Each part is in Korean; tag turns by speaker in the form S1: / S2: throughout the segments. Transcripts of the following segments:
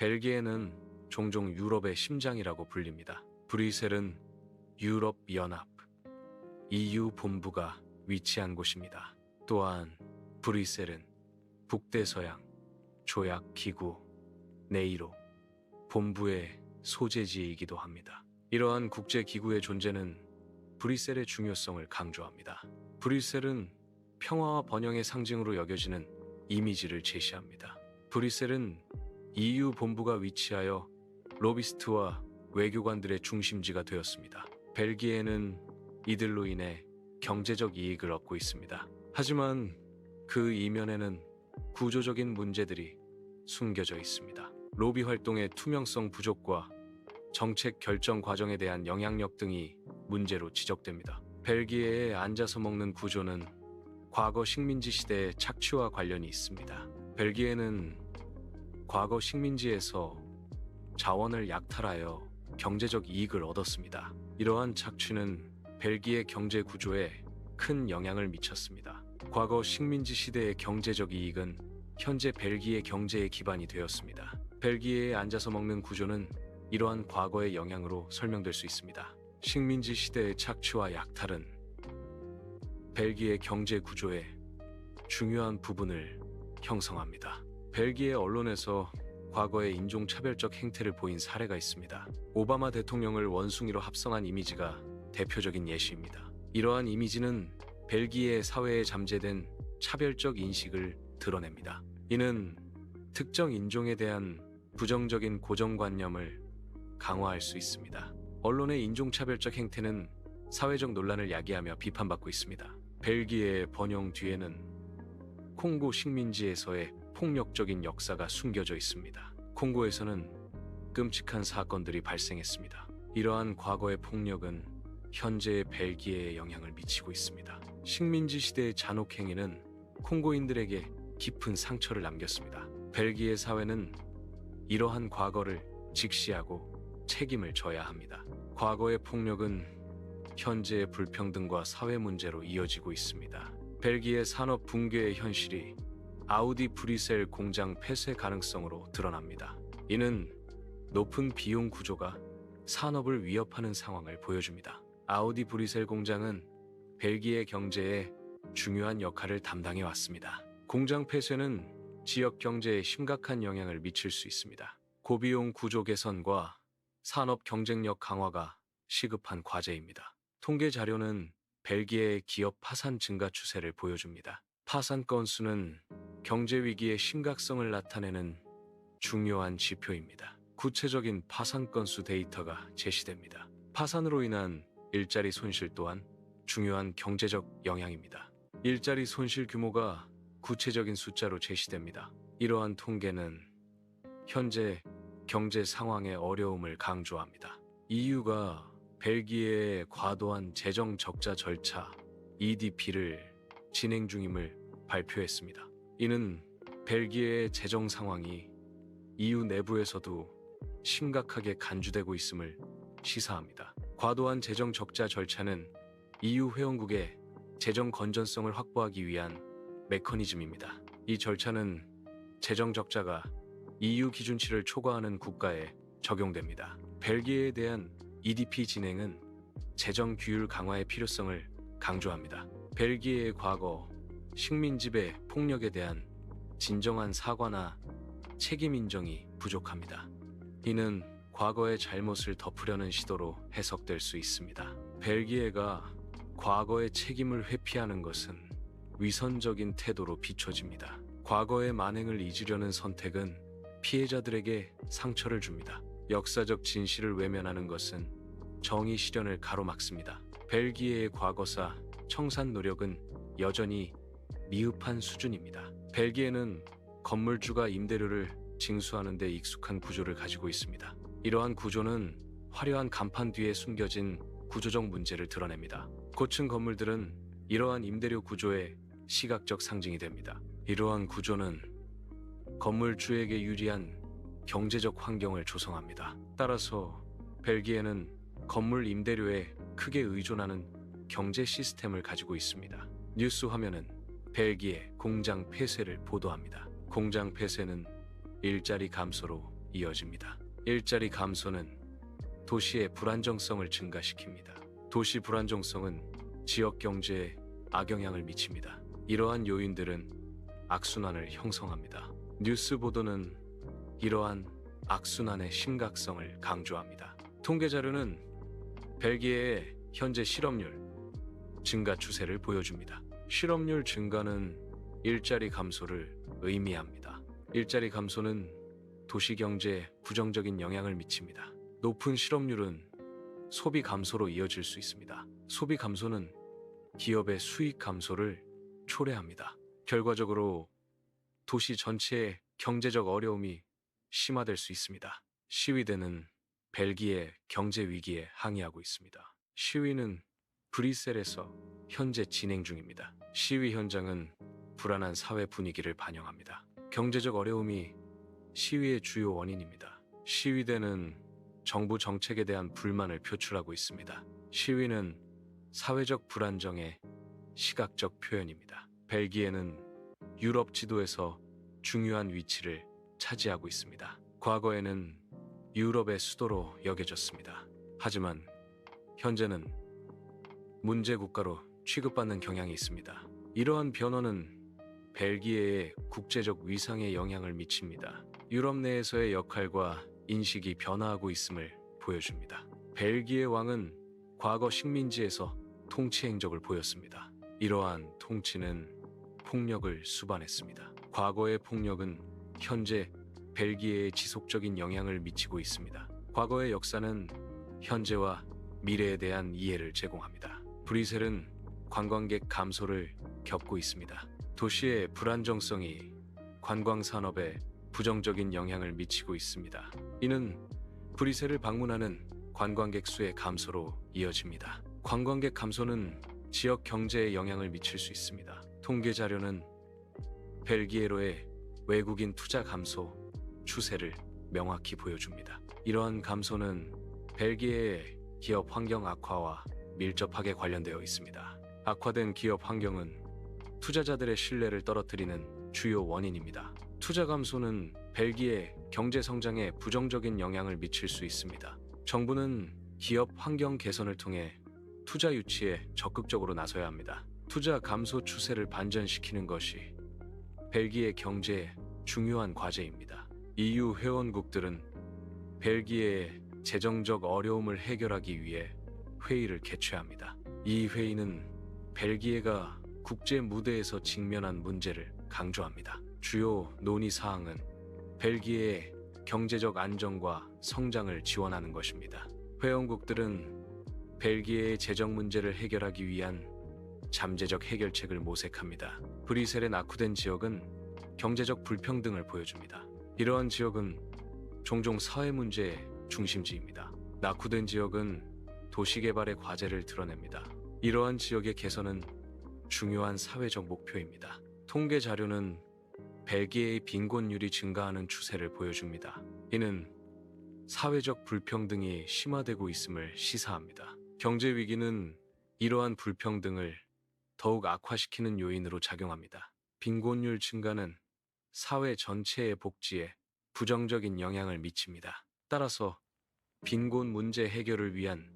S1: 벨기에는 종종 유럽의 심장이라고 불립니다. 브뤼셀은 유럽연합 EU 본부가 위치한 곳입니다. 또한 브뤼셀은 북대서양 조약기구 네이로 본부의 소재지이기도 합니다. 이러한 국제기구의 존재는 브뤼셀의 중요성을 강조합니다. 브뤼셀은 평화와 번영의 상징으로 여겨지는 이미지를 제시합니다. 브뤼셀은 EU 본부가 위치하여 로비스트와 외교관들의 중심지가 되었습니다. 벨기에는 이들로 인해 경제적 이익을 얻고 있습니다. 하지만 그 이면에는 구조적인 문제들이 숨겨져 있습니다. 로비 활동의 투명성 부족과 정책 결정 과정에 대한 영향력 등이 문제로 지적됩니다. 벨기에의 앉아서 먹는 구조는 과거 식민지 시대의 착취와 관련이 있습니다. 벨기에는 과거 식민지에서 자원을 약탈하여 경제적 이익을 얻었습니다. 이러한 착취는 벨기에 경제 구조에 큰 영향을 미쳤습니다. 과거 식민지 시대의 경제적 이익은 현재 벨기에 경제의 기반이 되었습니다. 벨기에에 앉아서 먹는 구조는 이러한 과거의 영향으로 설명될 수 있습니다. 식민지 시대의 착취와 약탈은 벨기에 경제 구조의 중요한 부분을 형성합니다. 벨기에 언론에서 과거의 인종차별적 행태를 보인 사례가 있습니다. 오바마 대통령을 원숭이로 합성한 이미지가 대표적인 예시입니다. 이러한 이미지는 벨기에 사회에 잠재된 차별적 인식을 드러냅니다. 이는 특정 인종에 대한 부정적인 고정관념을 강화할 수 있습니다. 언론의 인종차별적 행태는 사회적 논란을 야기하며 비판받고 있습니다. 벨기에의 번영 뒤에는 콩고 식민지에서의 폭력적인 역사가 숨겨져 있습니다. 콩고에서는 끔찍한 사건들이 발생했습니다. 이러한 과거의 폭력은 현재의 벨기에에 영향을 미치고 있습니다. 식민지 시대의 잔혹행위는 콩고인들에게 깊은 상처를 남겼습니다. 벨기에 사회는 이러한 과거를 직시하고 책임을 져야 합니다. 과거의 폭력은 현재의 불평등과 사회 문제로 이어지고 있습니다. 벨기에 산업 붕괴의 현실이 아우디 브뤼셀 공장 폐쇄 가능성으로 드러납니다. 이는 높은 비용 구조가 산업을 위협하는 상황을 보여줍니다. 아우디 브뤼셀 공장은 벨기에 경제에 중요한 역할을 담당해 왔습니다. 공장 폐쇄는 지역 경제에 심각한 영향을 미칠 수 있습니다. 고비용 구조 개선과 산업 경쟁력 강화가 시급한 과제입니다. 통계 자료는 벨기에의 기업 파산 증가 추세를 보여줍니다. 파산 건수는 경제 위기의 심각성을 나타내는 중요한 지표입니다. 구체적인 파산 건수 데이터가 제시됩니다. 파산으로 인한 일자리 손실 또한 중요한 경제적 영향입니다. 일자리 손실 규모가 구체적인 숫자로 제시됩니다. 이러한 통계는 현재 경제 상황의 어려움을 강조합니다. EU가 벨기에의 과도한 재정 적자 절차 EDP를 진행 중임을 발표했습니다. 이는 벨기에의 재정 상황이 EU 내부에서도 심각하게 간주되고 있음을 시사합니다. 과도한 재정 적자 절차는 EU 회원국의 재정 건전성을 확보하기 위한 메커니즘입니다. 이 절차는 재정 적자가 EU 기준치를 초과하는 국가에 적용됩니다. 벨기에에 대한 EDP 진행은 재정 규율 강화의 필요성을 강조합니다. 벨기에의 과거 식민지배 폭력에 대한 진정한 사과나 책임 인정이 부족합니다. 이는 과거의 잘못을 덮으려는 시도로 해석될 수 있습니다. 벨기에가 과거의 책임을 회피하는 것은 위선적인 태도로 비춰집니다. 과거의 만행을 잊으려는 선택은 피해자들에게 상처를 줍니다. 역사적 진실을 외면하는 것은 정의 실현을 가로막습니다. 벨기에의 과거사 청산 노력은 여전히 미흡한 수준입니다. 벨기에는 건물주가 임대료를 징수하는 데 익숙한 구조를 가지고 있습니다. 이러한 구조는 화려한 간판 뒤에 숨겨진 구조적 문제를 드러냅니다. 고층 건물들은 이러한 임대료 구조의 시각적 상징이 됩니다. 이러한 구조는 건물주에게 유리한 경제적 환경을 조성합니다. 따라서 벨기에는 건물 임대료에 크게 의존하는 경제 시스템을 가지고 있습니다. 뉴스 화면은 벨기에 공장 폐쇄를 보도합니다. 공장 폐쇄는 일자리 감소로 이어집니다. 일자리 감소는 도시의 불안정성을 증가시킵니다. 도시 불안정성은 지역 경제에 악영향을 미칩니다. 이러한 요인들은 악순환을 형성합니다. 뉴스 보도는 이러한 악순환의 심각성을 강조합니다. 통계 자료는 벨기에의 현재 실업률 증가 추세를 보여줍니다. 실업률 증가는 일자리 감소를 의미합니다. 일자리 감소는 도시 경제에 부정적인 영향을 미칩니다. 높은 실업률은 소비 감소로 이어질 수 있습니다. 소비 감소는 기업의 수익 감소를 초래합니다. 결과적으로 도시 전체의 경제적 어려움이 심화될 수 있습니다. 시위대는 벨기에 경제 위기에 항의하고 있습니다. 시위는 브뤼셀에서 현재 진행 중입니다. 시위 현장은 불안한 사회 분위기를 반영합니다. 경제적 어려움이 시위의 주요 원인입니다. 시위대는 정부 정책에 대한 불만을 표출하고 있습니다. 시위는 사회적 불안정의 시각적 표현입니다. 벨기에는 유럽 지도에서 중요한 위치를 차지하고 있습니다. 과거에는 유럽의 수도로 여겨졌습니다. 하지만 현재는 문제 국가로 취급받는 경향이 있습니다. 이러한 변화는 벨기에의 국제적 위상에 영향을 미칩니다. 유럽 내에서의 역할과 인식이 변화하고 있음을 보여줍니다. 벨기에 왕은 과거 식민지에서 통치 행적을 보였습니다. 이러한 통치는 폭력을 수반했습니다. 과거의 폭력은 현재 벨기에에 지속적인 영향을 미치고 있습니다. 과거의 역사는 현재와 미래에 대한 이해를 제공합니다. 브뤼셀은 관광객 감소를 겪고 있습니다. 도시의 불안정성이 관광 산업에 부정적인 영향을 미치고 있습니다. 이는 브뤼셀을 방문하는 관광객 수의 감소로 이어집니다. 관광객 감소는 지역 경제에 영향을 미칠 수 있습니다. 통계 자료는 벨기에로의 외국인 투자 감소 추세를 명확히 보여줍니다. 이러한 감소는 벨기에의 기업 환경 악화와 밀접하게 관련되어 있습니다. 악화된 기업 환경은 투자자들의 신뢰를 떨어뜨리는 주요 원인입니다. 투자 감소는 벨기에 경제 성장에 부정적인 영향을 미칠 수 있습니다. 정부는 기업 환경 개선을 통해 투자 유치에 적극적으로 나서야 합니다. 투자 감소 추세를 반전시키는 것이 벨기에 경제의 중요한 과제입니다. EU 회원국들은 벨기에의 재정적 어려움을 해결하기 위해 회의를 개최합니다. 이 회의는 벨기에가 국제 무대에서 직면한 문제를 강조합니다. 주요 논의 사항은 벨기에의 경제적 안정과 성장을 지원하는 것입니다. 회원국들은 벨기에의 재정 문제를 해결하기 위한 잠재적 해결책을 모색합니다. 브뤼셀의 낙후된 지역은 경제적 불평등을 보여줍니다. 이러한 지역은 종종 사회 문제의 중심지입니다. 낙후된 지역은 도시개발의 과제를 드러냅니다. 이러한 지역의 개선은 중요한 사회적 목표입니다. 통계 자료는 벨기에의 빈곤율이 증가하는 추세를 보여줍니다. 이는 사회적 불평등이 심화되고 있음을 시사합니다. 경제 위기는 이러한 불평등을 더욱 악화시키는 요인으로 작용합니다. 빈곤율 증가는 사회 전체의 복지에 부정적인 영향을 미칩니다. 따라서 빈곤 문제 해결을 위한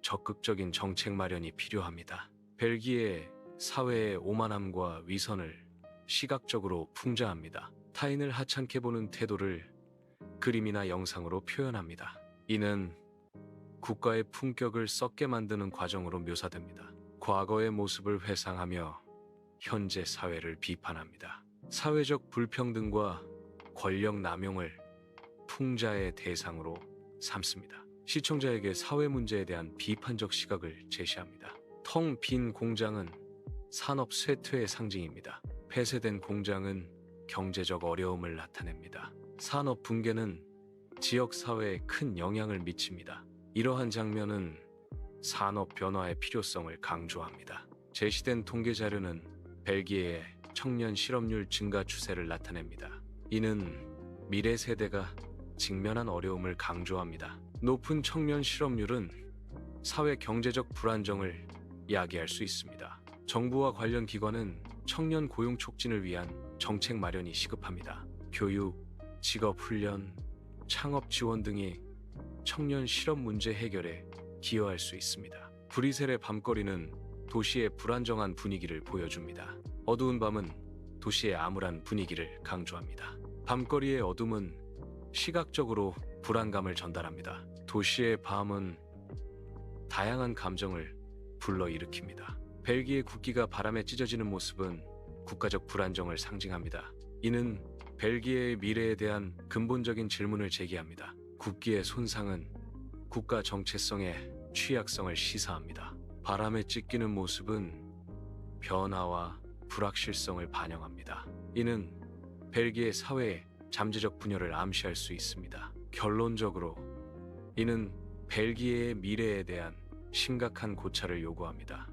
S1: 적극적인 정책 마련이 필요합니다. 벨기에 사회의 오만함과 위선을 시각적으로 풍자합니다. 타인을 하찮게 보는 태도를 그림이나 영상으로 표현합니다. 이는 국가의 품격을 썩게 만드는 과정으로 묘사됩니다. 과거의 모습을 회상하며 현재 사회를 비판합니다. 사회적 불평등과 권력 남용을 풍자의 대상으로 삼습니다. 시청자에게 사회 문제에 대한 비판적 시각을 제시합니다. 텅 빈 공장은 산업 쇠퇴의 상징입니다. 폐쇄된 공장은 경제적 어려움을 나타냅니다. 산업 붕괴는 지역 사회에 큰 영향을 미칩니다. 이러한 장면은 산업 변화의 필요성을 강조합니다. 제시된 통계 자료는 벨기에의 청년 실업률 증가 추세를 나타냅니다. 이는 미래 세대가 직면한 어려움을 강조합니다. 높은 청년 실업률은 사회 경제적 불안정을 야기할 수 있습니다. 정부와 관련 기관은 청년 고용 촉진을 위한 정책 마련이 시급합니다. 교육, 직업 훈련, 창업 지원 등이 청년 실업 문제 해결에 기여할 수 있습니다. 브뤼셀의 밤거리는 도시의 불안정한 분위기를 보여줍니다. 어두운 밤은 도시의 암울한 분위기를 강조합니다. 밤거리의 어둠은 시각적으로 불안감을 전달합니다. 도시의 밤은 다양한 감정을 불러일으킵니다. 벨기에 국기가 바람에 찢어지는 모습은 국가적 불안정을 상징합니다. 이는 벨기에의 미래에 대한 근본적인 질문을 제기합니다. 국기의 손상은 국가 정체성의 취약성을 시사합니다. 바람에 찢기는 모습은 변화와 불확실성을 반영합니다. 이는 벨기에 사회의 잠재적 분열을 암시할 수 있습니다. 결론적으로 이는 벨기에의 미래에 대한 심각한 고찰을 요구합니다.